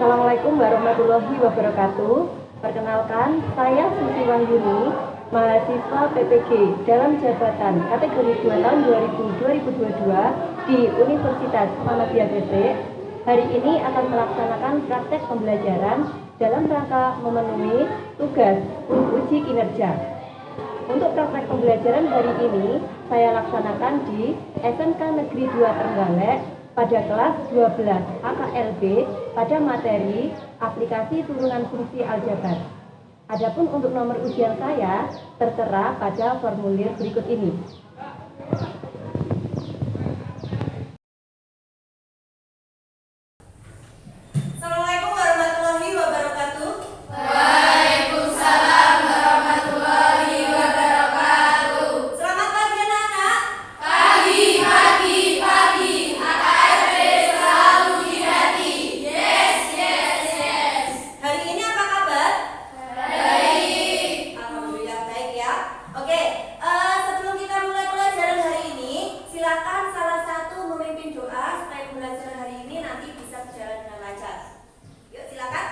Assalamualaikum warahmatullahi wabarakatuh. Perkenalkan, saya Susi Wangguni, mahasiswa PPG dalam jabatan kategori 2 tahun 2022 di Universitas Muhammadiyah Gresik. Hari ini akan melaksanakan praktek pembelajaran dalam rangka memenuhi tugas uji kinerja. Untuk praktek pembelajaran hari ini, saya laksanakan di SMK Negeri 2 Trenggalek pada kelas 12 AKLB pada materi aplikasi turunan fungsi aljabar. Adapun untuk nomor ujian saya tertera pada formulir berikut ini. Assalamualaikum warahmatullahi wabarakatuh. Waalaikumsalam warahmatullahi wabarakatuh. Selamat pagi anak-anak. Pagi, pagi, pagi. AKLB selalu dinanti. Yes, yes, yes. Hari ini apa kabar? Baik. Alhamdulillah baik ya. Oke, sebelum kita mulai pelajaran hari ini, silakan salah satu memimpin doa supaya pembelajaran hari ini nanti bisa berjalan dengan lancar. Yuk silakan.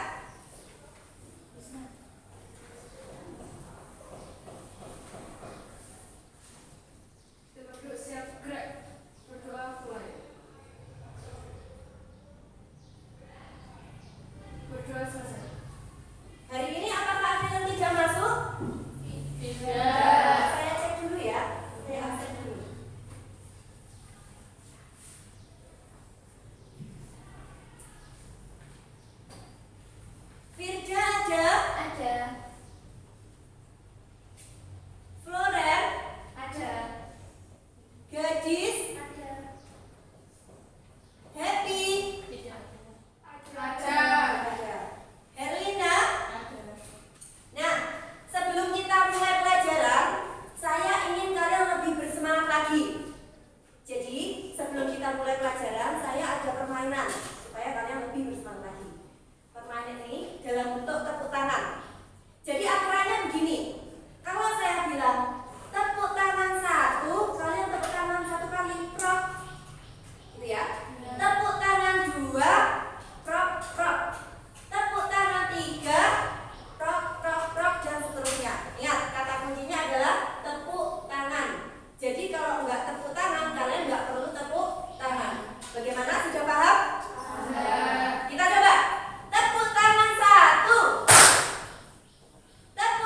Duduk siap gerak. Berdoa mulai. Berdoa selesai. Hari ini apakah ada yang tidak masuk? Tidak. Saya cek dulu ya. Saya absen dulu. Firja ada? Ada. Floren? Ada. Gadis? Ada. Happy? Tidak. Ada. Ada. Herlina? Ada. Nah, sebelum kita mulai pelajaran, saya ingin kalian lebih bersemangat lagi. Jadi, sebelum kita mulai pelajaran, saya ada permainan supaya kalian lebih bersemangat lagi. Permainan ini dalam bentuk tepuk tangan. Jadi aturannya begini. Kalau saya bilang tepuk tangan satu, kalian tepuk tangan satu kali, prok. Gitu ya. Tepuk tangan dua, prok, prok. Tepuk tangan tiga, prok, prok, prok, dan seterusnya. Ingat, kata kuncinya adalah tepuk tangan. Jadi kalau nggak tepuk tangan, kalian nggak perlu tepuk tangan. Bagaimana? Sudah paham? Kita coba. Tepuk tangan satu. Tepuk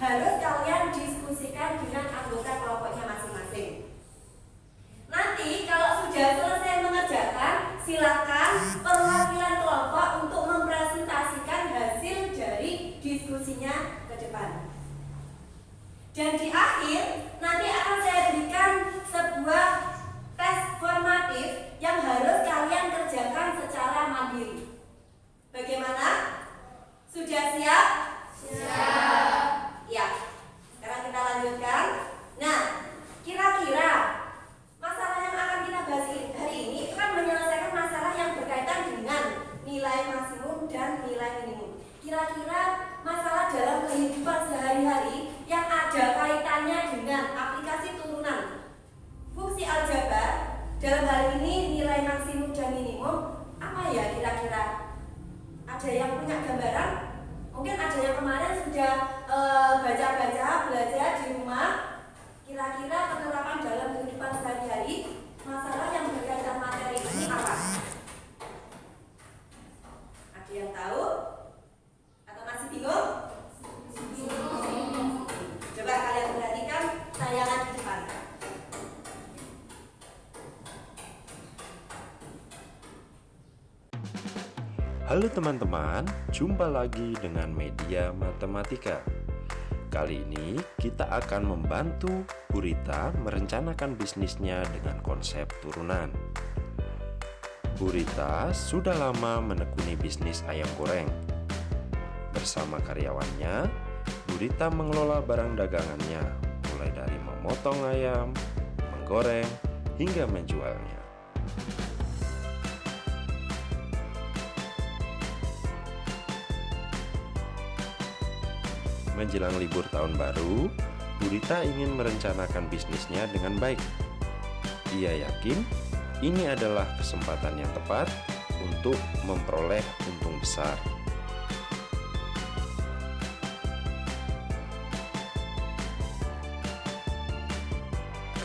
harus kalian diskusikan dengan anggota kelompoknya masing-masing. Nanti kalau sudah selesai mengerjakan, silakan perwakilan kelompok untuk mempresentasikan hasil dari diskusinya ke depan. Dan di akhir nanti akan saya berikan sebuah tes formatif yang harus kalian kerjakan secara mandiri. Bagaimana? Sudah siap? Siap. Ya. Sekarang kita lanjutkan. Nah, kira-kira masalah yang akan kita bahas hari ini itu kan menyelesaikan masalah yang berkaitan dengan nilai maksimum dan nilai minimum. Kira-kira masalah dalam kehidupan sehari-hari yang ada kaitannya dengan aplikasi turunan fungsi aljabar, dalam hal ini nilai maksimum dan minimum, apa ya kira-kira? Ada yang punya gambaran? Mungkin ada yang kemarin sudah baca-baca, belajar di rumah. Kira-kira penerapan dalam kehidupan sehari-hari masalah yang berkaitan materi ini apa? Ada yang tahu? Atau masih bingung? Coba kalian perhatikan tayangan di depan. Halo teman-teman, jumpa lagi dengan Media Matematika. Kali ini kita akan membantu Bu Rita merencanakan bisnisnya dengan konsep turunan. Bu Rita sudah lama menekuni bisnis ayam goreng. Bersama karyawannya, Bu Rita mengelola barang dagangannya, mulai dari memotong ayam, menggoreng, hingga menjualnya. Menjelang libur tahun baru, Bu Rita ingin merencanakan bisnisnya dengan baik. Ia yakin ini adalah kesempatan yang tepat untuk memperoleh untung besar.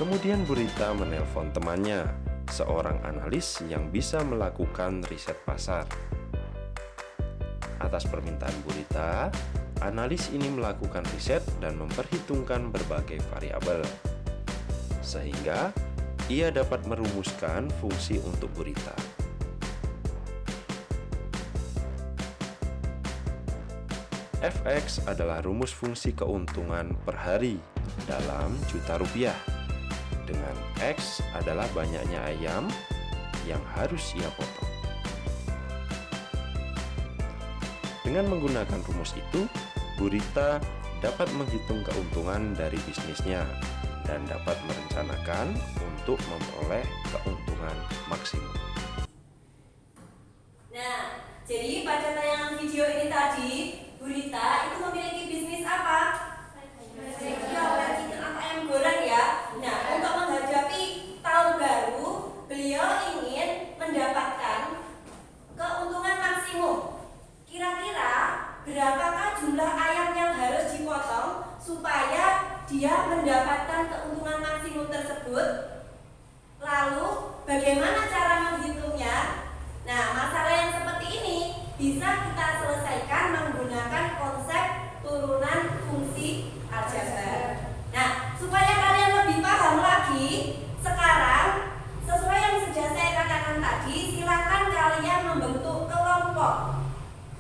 Kemudian Bu Rita menelpon temannya, seorang analis yang bisa melakukan riset pasar. Atas permintaan Bu Rita, analis ini melakukan riset dan memperhitungkan berbagai variabel, sehingga ia dapat merumuskan fungsi untuk Bu Rita. Fx adalah rumus fungsi keuntungan per hari dalam juta rupiah, dengan X adalah banyaknya ayam yang harus ia potong. Dengan menggunakan rumus itu, Bu Rita dapat menghitung keuntungan dari bisnisnya dan dapat merencanakan untuk memperoleh keuntungan maksimum. Nah, jadi pada tayangan video ini tadi, Bu Rita itu memiliki bisnis apa? Chicken atau ayam goreng ya. Nah, untuk menghadapi tahun baru, beliau ingin mendapatkan keuntungan maksimum. Kira-kira berapakah jumlah ayam yang harus dipotong supaya dia mendapatkan keuntungan maksimum tersebut? Lalu, bagaimana cara menghitungnya? Nah, masalah yang seperti ini bisa kita selesaikan menggunakan konsep turunan fungsi aljabar. Nah, supaya kalian lebih paham lagi, sekarang sesuai yang sudah saya katakan tadi, silakan kalian membentuk kelompok.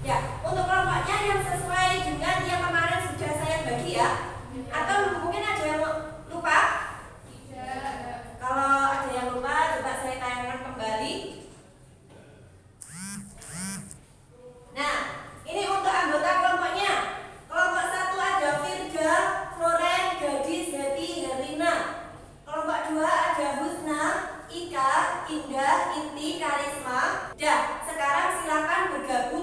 Ya, untuk kelompoknya yang sesuai dengan yang kemarin sudah saya bagi ya. Atau mungkin ada yang lupa? Tidak. Kalau ada yang lupa, coba saya tayangkan kembali. Nah, ini untuk anggota kelompoknya. Kelompok 1 ada Firda, Floren, Gadis, Heti, Herlina. Kelompok 2 ada Husna, Ika, Indah, Inti, Karisma. Dah, sekarang silakan bergabung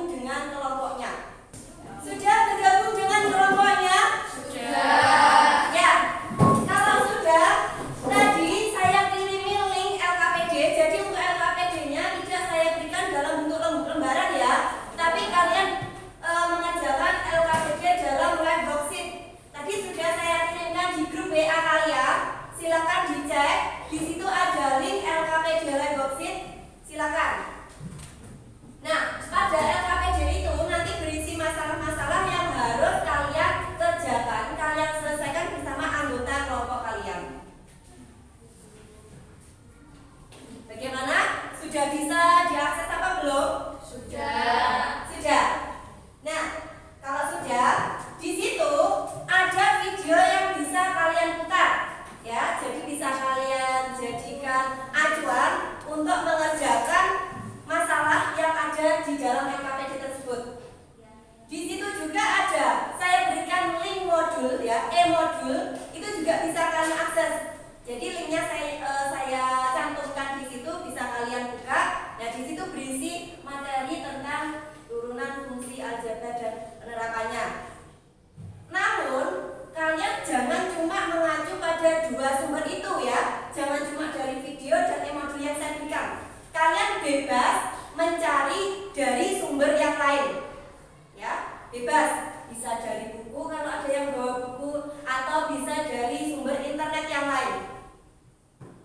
bebas. Bisa dari buku kalau ada yang bawa buku, atau bisa dari sumber internet yang lain.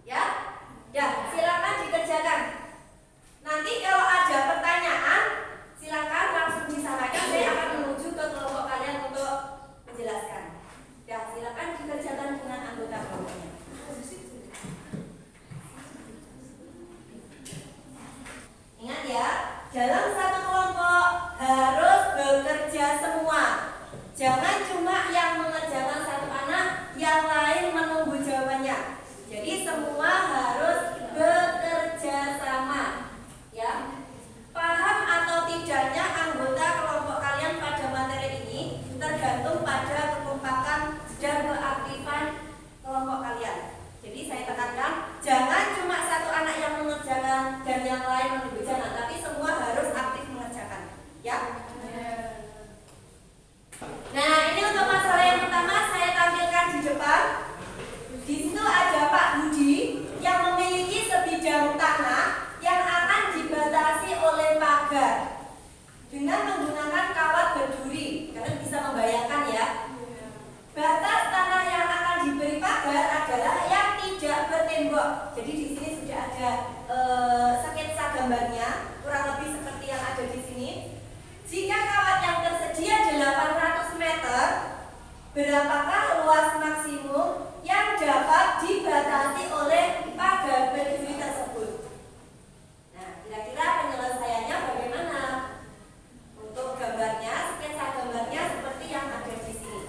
Ya, ya, silakan dikerjakan. Nanti kalau ada pertanyaan, silakan langsung disampaikan. Saya akan menuju ke kelompok kalian untuk menjelaskan. Ya, silakan dikerjakan dengan anggota kelompoknya. Ingat ya, dalam satu kelompok harus bekerja semua. Jangan cuma yang mengerjakan satu anak, yang lain menunggu jawabannya. Jadi semua harus bekerja sama. Ya. Paham atau tidaknya anggota kelompok kalian pada materi ini tergantung pada kekompakan dan keaktifan kelompok kalian. Jadi saya tekankan, jangan cuma satu anak yang mengerjakan dan yang lain menunggu, jangan, tapi semua harus aktif mengerjakan. Ya. Nah, ini untuk masalah yang pertama saya tampilkan di depan. Di situ ada Pak Budi yang memiliki sebidang tanah yang akan dibatasi oleh pagar dengan menggunakan kawat berduri. Kalian bisa membayangkan ya. Batas tanah yang akan diberi pagar adalah yang tidak bertembok. Jadi di sini sudah ada sketsa gambarnya, kurang lebih seperti yang ada di sini. Jika kawat yang tersedia 800 meter, berapakah luas maksimum yang dapat dibatasi oleh pagar berduri tersebut? Nah, kira-kira penyelesaiannya bagaimana? Untuk gambarnya, sketsa gambarnya seperti yang ada di sini.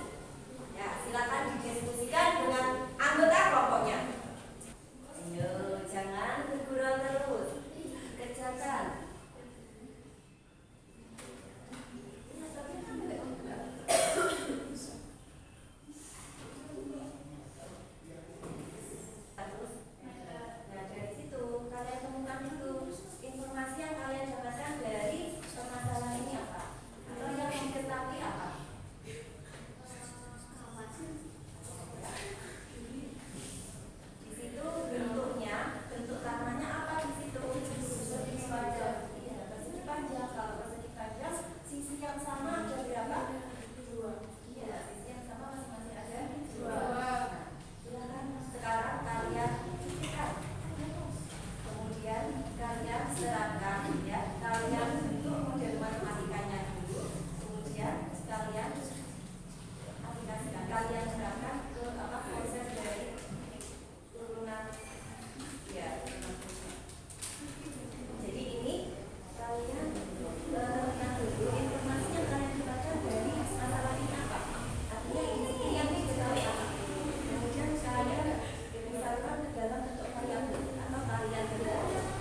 Ya, silakan didiskusikan dengan anggota kelompoknya. Ayo, jangan bergurau terus. Kerjakan.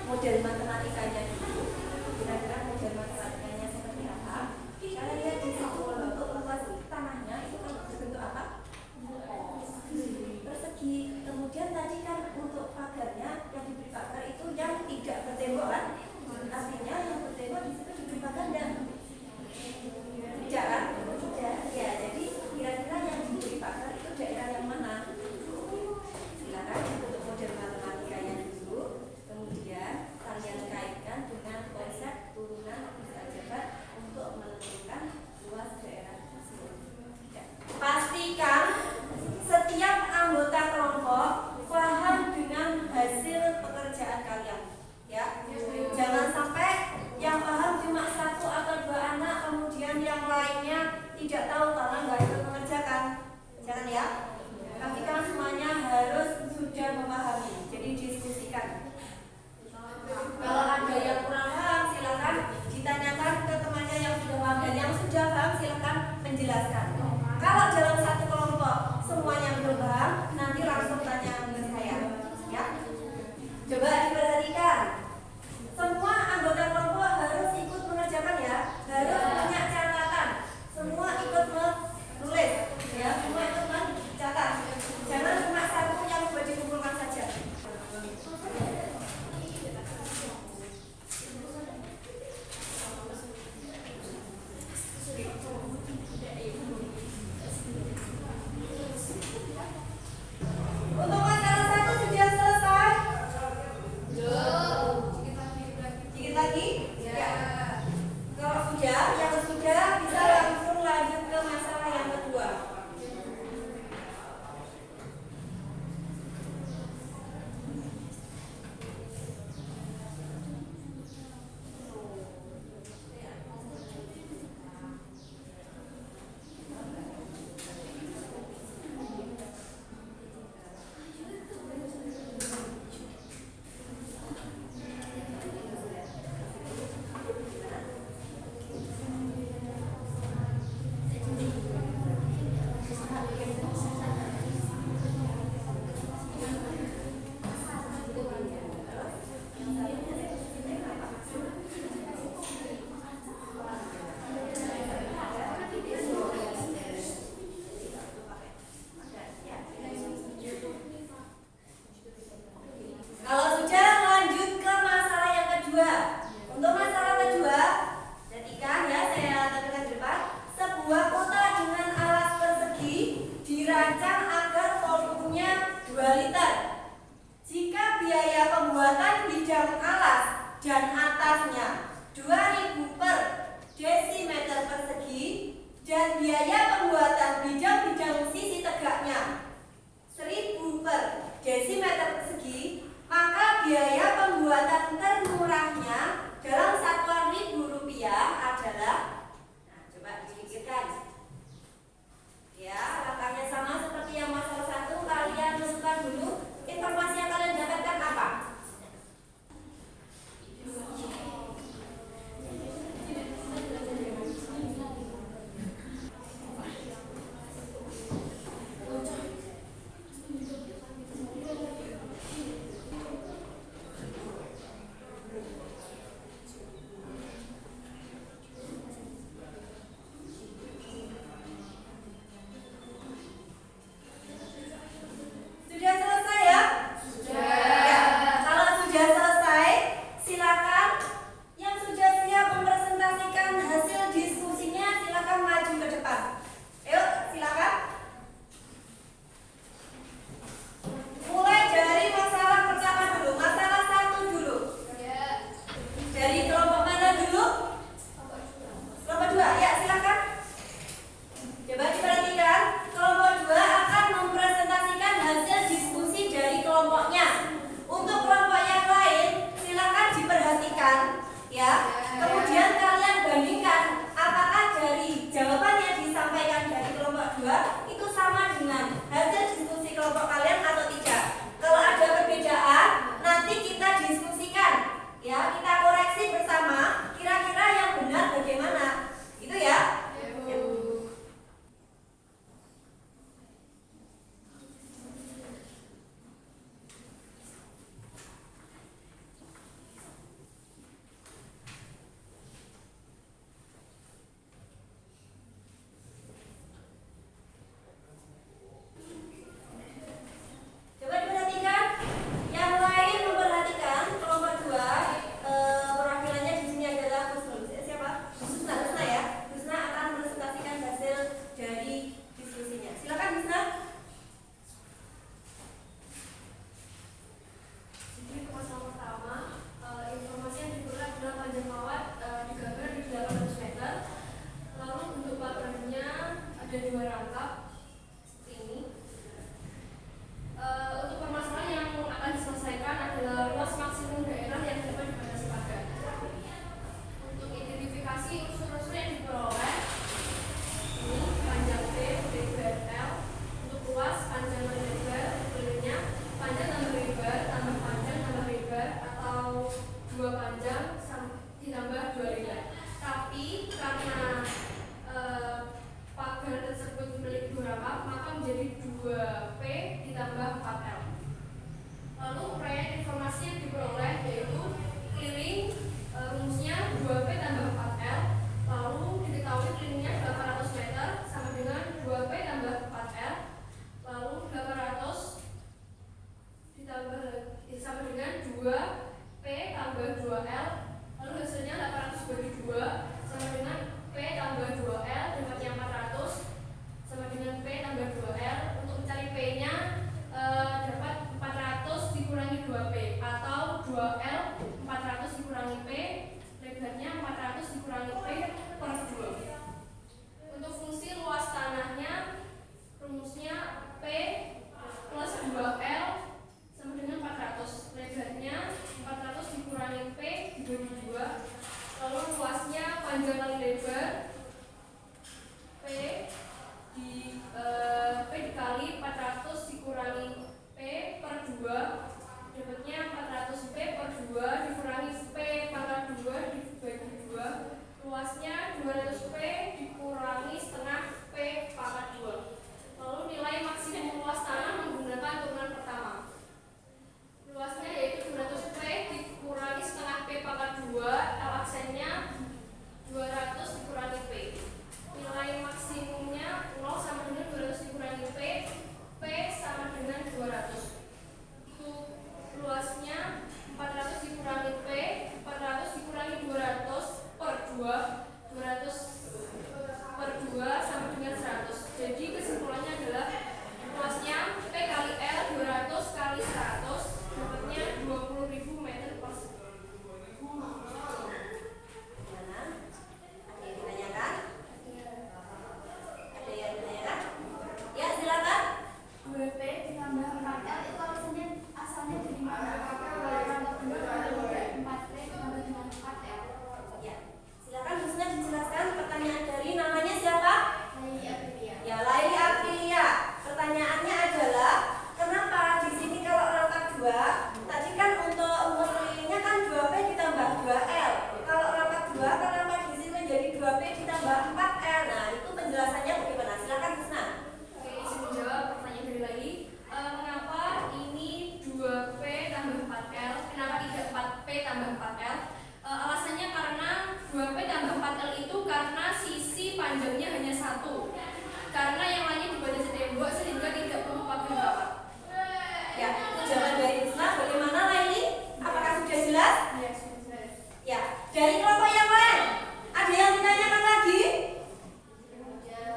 Model matematikanya dulu, kira-kira model matematikanya seperti apa? Kalian lihat di situ untuk luas tanahnya itu kan berbentuk apa? Persegi. Kemudian tadi kan untuk pagarnya yang diberi pagar itu yang tidak bertembok kan? Artinya yang bertembok di situ diberi pagar dan tidak kan? Tidak. Ya, jadi kira-kira yang diberi pagar itu daerah yang mana? Silakan untuk model matematikanya dulu. Kemudian kalian kaitkan dengan konsep turunan bisa jabat untuk menentukan luas daerah tersebut. Pastikan setiap anggota kelompok paham dengan hasil pekerjaan kalian. Ya, jangan sampai yang paham cuma satu atau dua anak, kemudian yang lainnya tidak tahu karena nggak ikut mengerjakan. Jangan ya. Pastikan semuanya harus sudah memahami. Jadi diskusikan. Kalau ada yang kurang paham, silakan ditanyakan ke temannya yang sudah paham, dan yang sudah paham silakan menjelaskan. Kalau dalam satu kelompok semuanya belum paham, nanti langsung tanya ke saya. Ya, coba diperhatikan. Semua anggota kelompok harus ikut mengerjakan ya, harus punya catatan. Semua ikut menulis, ya, semua ikut mencatat. Jangan cuma satu yang buat dikumpulkan saja. dan atasnya 2.000 per desimeter persegi dan biaya pembuatan bidang-bidang sisi tegaknya 1.000 per desimeter persegi, maka biaya pembuatan termurahnya dalam satuan ribu rupiah adalah, nah coba dipikirkan ya, langkahnya sama seperti yang masalah 1. Kalian masukkan dulu informasi yang kalian dapatkan apa. Sudah selesai ya? Ya, kalau sudah selesai, silakan yang sudah siap mempresentasikan hasil diskusinya silakan maju ke depan. Ayo, silakan. Mulai dari masalah pertama dulu, masalah 1 dulu. Dari kelompok mana dulu? Kelompok 2, ya silakan. Coba diperhatikan, kelompok 2 akan mempresentasikan hasil diskusi dari kelompoknya. Untuk kelompok yang lain, silakan diperhatikan ya. Kemudian kalian bandingkan apakah dari jawaban yang disampaikan dari kelompok 2 itu sama dengan hasil diskusi kelompok kalian atau tidak. Kalau ada perbedaan, nanti kita diskusikan ya, kita koreksi bersama kira-kira yang benar bagaimana. Itu ya. Coba diperhatikan, yang lain memperhatikan kelompok 2, perwakilannya di sini adalah siapa? Husna ya. Husna akan mempresentasikan hasil dari diskusinya. Silakan Husna. Jadi masalah pertama, informasi yang diperoleh adalah panjang kawat digambar di 800 meter. Lalu bentuk patternnya ada 2 rangkap seperti ini. Untuk permasalahan yang akan diselesaikan adalah luas maksimum daerah yang dapat dibatasi pagar. Untuk identifikasi unsur-unsur yang diperoleh, ini panjang P, lebar L. Untuk luas, panjang dan lebar, kelilingnya panjang tambah lebar, tambah panjang tambah lebar, atau 2 panjang ditambah 2 lebar. Tapi karena pagar tersebut memiliki 2 rangkap, maka menjadi 2P ditambah 4L. Lalu uraian informasi yang diperoleh yaitu keliling, rumusnya 2P tambah 4L. Lalu diketahui kelilingnya 800 meter sama dengan 2P tambah 4L. Lalu 800 ditambah sama dengan 2P tambah 2L. Lalu hasilnya 800 bagi 2 sama dengan P tambah 2L, dapatnya 400 sama dengan P tambah 2L. Untuk mencari P-nya dapat 400 dikurangi 2P atau 2L 400 dikurangi P, lebarnya 400 dikurangi P per 2. Untuk fungsi luas tanahnya, rumusnya P plus 2L sama dengan 400, lebarnya 400 dikurangi P dibagi 2. Lalu luasnya panjang kali lebar P dikali 400 dikurangi P per 2, dapatnya 400 P per 2 dikurangi P pangkat 2 dibagi 2. Luasnya 200 P dikurangi setengah P pangkat 2. Lalu nilai maksimum luas tanah menggunakan turunan pertama. Luasnya yaitu 200 P dikurangi setengah P pangkat 2, L aksennya 200 dikurangi P. Nilai maksimumnya 0 sama dengan 200 dikurangi P, P sama dengan 200. Untuk luasnya 400 dikurangi P, 400 dikurangi 200 per 2, 200 per 2 panjangnya hanya 1. Karena yang lainnya dibatasi tembok sehingga tidak perlu pagar kawat. Ya, itu jawaban dari Husna. Bagaimana Laili? Apakah sudah jelas? Ya, sudah. Ya, dari kelompok yang lain ada yang ditanyakan lagi?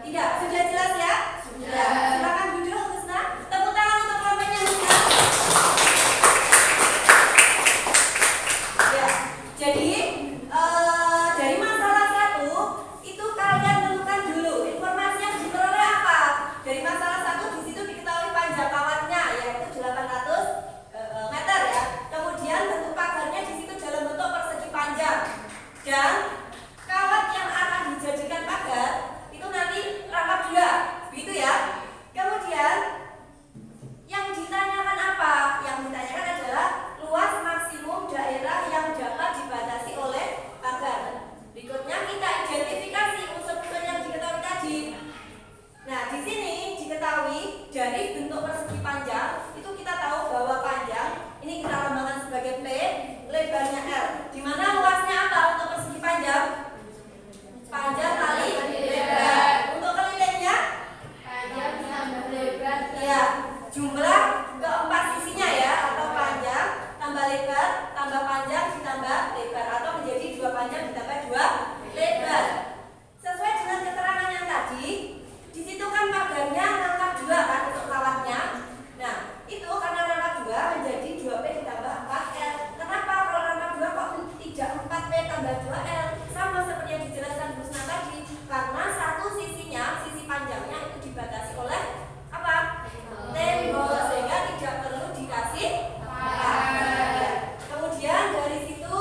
Tidak, sudah jelas ya? Sudah. Silakan duduk Husna. Tepuk tangan untuk kelompoknya Husna. Ya, jadi dari masalah 1 itu kalian tentukan dulu informasi yang diperoleh apa. Dari masalah 1 di situ diketahui panjang kawatnya yaitu 800 meter ya. Kemudian bentuk pagarnya di situ dalam bentuk persegi panjang. Dan kawat yang akan dijadikan pagar itu nanti rangkap 2, begitu ya. Kemudian yang ditanyakan apa? Yang ditanyakan adalah luas maksimum daerah yang dapat dibatasi oleh pagar. Berikutnya kita identifikasi unsur-unsur yang diketahui tadi. Nah, di sini diketahui dari bentuk persegi panjang itu kita tahu bahwa panjang ini kita lambangkan sebagai P, lebarnya L. Di mana luasnya apa untuk persegi panjang? Panjang kali lebar. Untuk kelilingnya? Panjang tambah lebar. Ya, jumlah keempat sisinya ya, atau panjang tambah lebar tambah panjang ditambah lebar, atau menjadi 2 panjang ditambah 2 lebar. Sesuai dengan keterangan yang tadi, di situ kan pagarnya rangkap 2 kan untuk kawatnya. Nah, itu karena rangkap 2 menjadi 2P ditambah 4L. Kenapa kalau rangkap 2 kok tidak 4P tambah 2L? Sama seperti yang dijelaskan Husna tadi, karena satu sisinya, sisi panjangnya itu dibatasi oleh apa? Tembok, sehingga tidak perlu dikasih pagar. Kemudian dari situ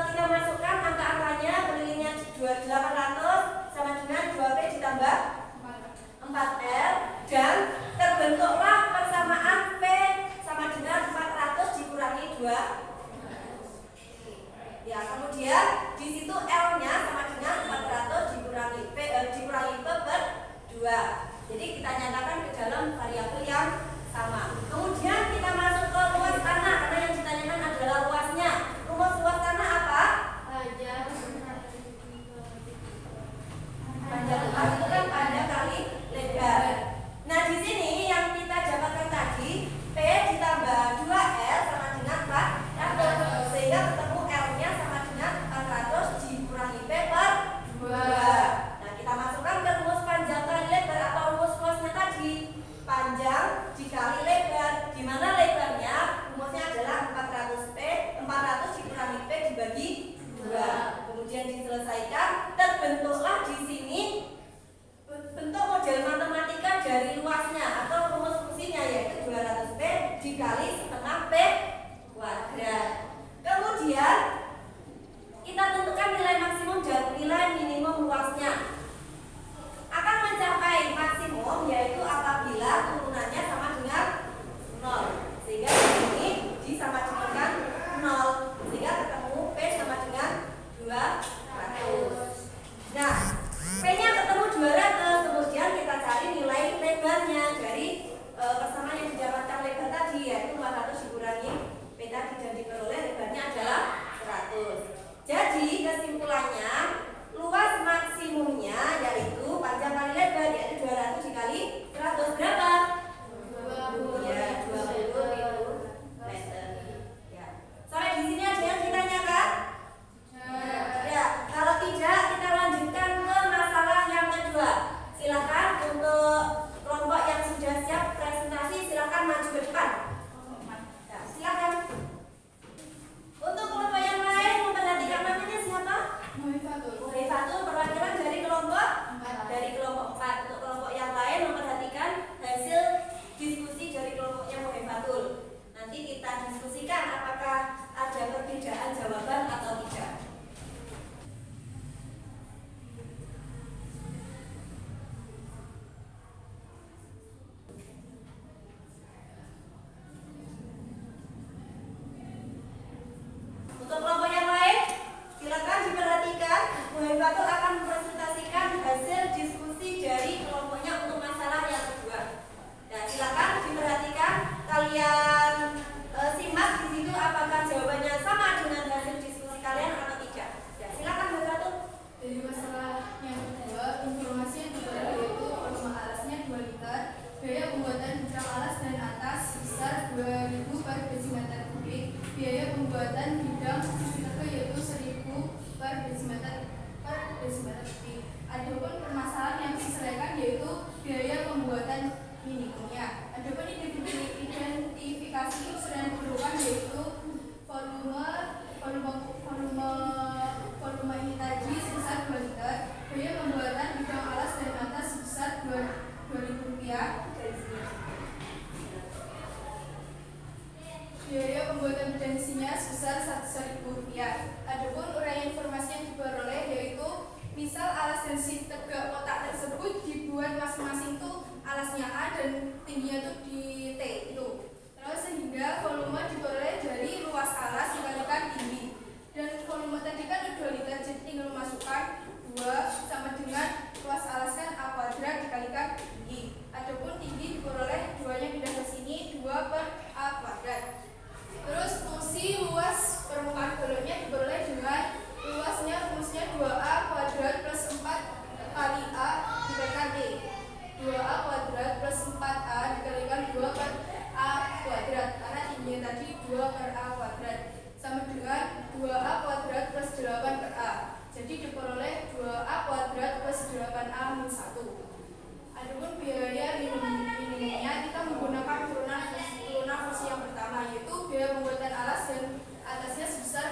kita masukkan angka-angkanya, kelilingnya 800 sama dengan 2P ditambah 4L, dan terbentuklah persamaan P sama dengan 400 dikurangi 2. Ya, kemudian di situ L-nya sama dengan 400 dikurangi P per 2. Jadi kita nyatakan ke dalam variabel yang sama. Kemudian kita masuk ke luas tanah, karena yang ditanyakan adalah luasnya. Rumus luas tanah apa? Panjang. Panjang luas itu kan panjang kali lebar. Nah, di sini yang kita dapatkan tadi P ditambah 2L sama dengan 400, sehingga ketemu L-nya sama dengan 400 dan 900 lebih. Adapun permasalahan yang diselesaikan yaitu biaya pembuatan minimumnya. Adapun identifikasi unsur yang diperlukan yaitu volume ini tadi sebesar 2 liter, biaya pembuatan bidang alas dan atas sebesar Rp2.000 biaya pembuatan bidang isinya sebesar Rp100.000. Adapun uraian informasi yang diperoleh yaitu misal alas dan si tegak kotak tersebut dibuat masing-masing tuh alasnya A dan tingginya tuh di T itu. Terus sehingga volume diperoleh dari luas alas dikalikan tinggi. Dan volume tadi kan 2 liter, jadi tinggal masukkan 2 sama dengan luas alas kan A kuadrat dikalikan tinggi. Adapun tinggi diperoleh 2-nya pindah ke sini, 2 per A kuadrat. Terus fungsi luas permukaan balonnya diperoleh dengan luasnya rumusnya 2A kuadrat plus 4 kali A dikalikan T. 2A kuadrat plus 4A dikalikan 2 per A kuadrat, karena tingginya tadi 2 per A kuadrat sama dengan 2A kuadrat plus 8 per A. Jadi diperoleh 2A kuadrat plus 8A min 1. Adapun biaya minimumnya kita menggunakan turunan fungsi yang pertama, yaitu biaya pembuatan alas dan atasnya sebesar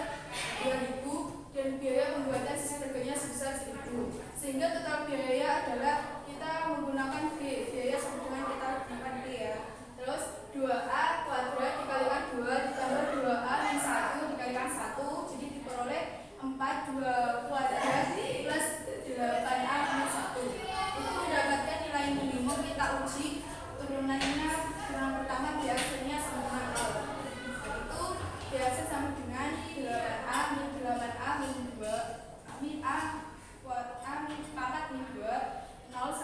2.000 dan biaya pembuatan sisi tegaknya sebesar 1.000. Sehingga total biaya adalah kita menggunakan B, biaya sama dengan kita gunakan B ya. Terus 2A kuadrat dikalikan 2 ditambah 2A min 1 dikalikan 1, jadi diperoleh 4 2 kuadrat plus 8A min 1. Itu mendapatkan nilai minimum, kita uji turunannya. Turunan pertama biasanya sama dengan 0, yaitu biasa sama dengan 8A min 8A min 2 min A min 4 min 2 0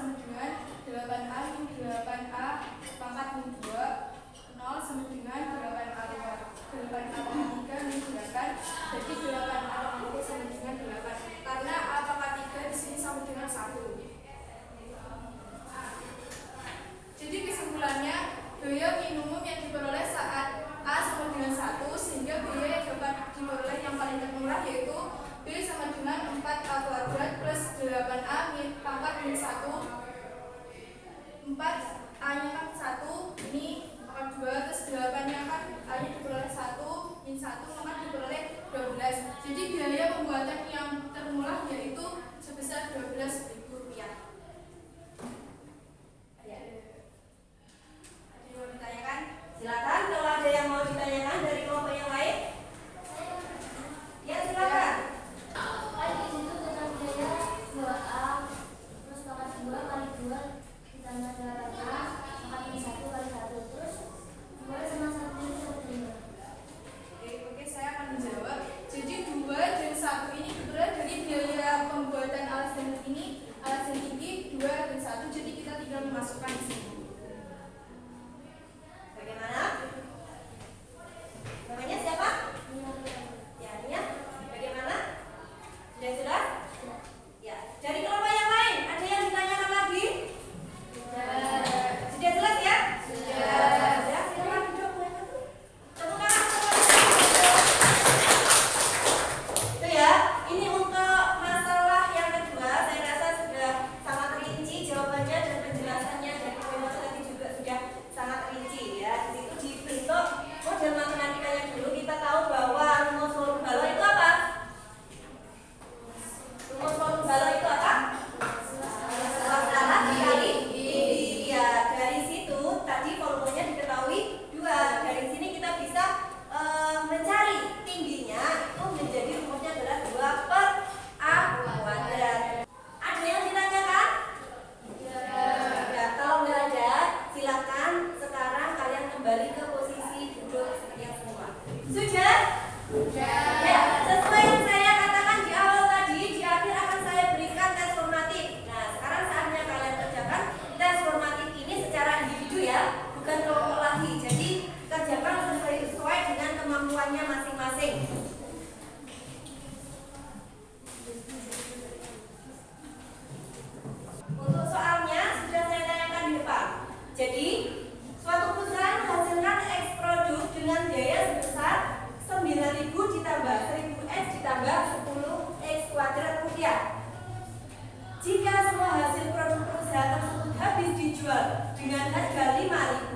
dengan harga 5.000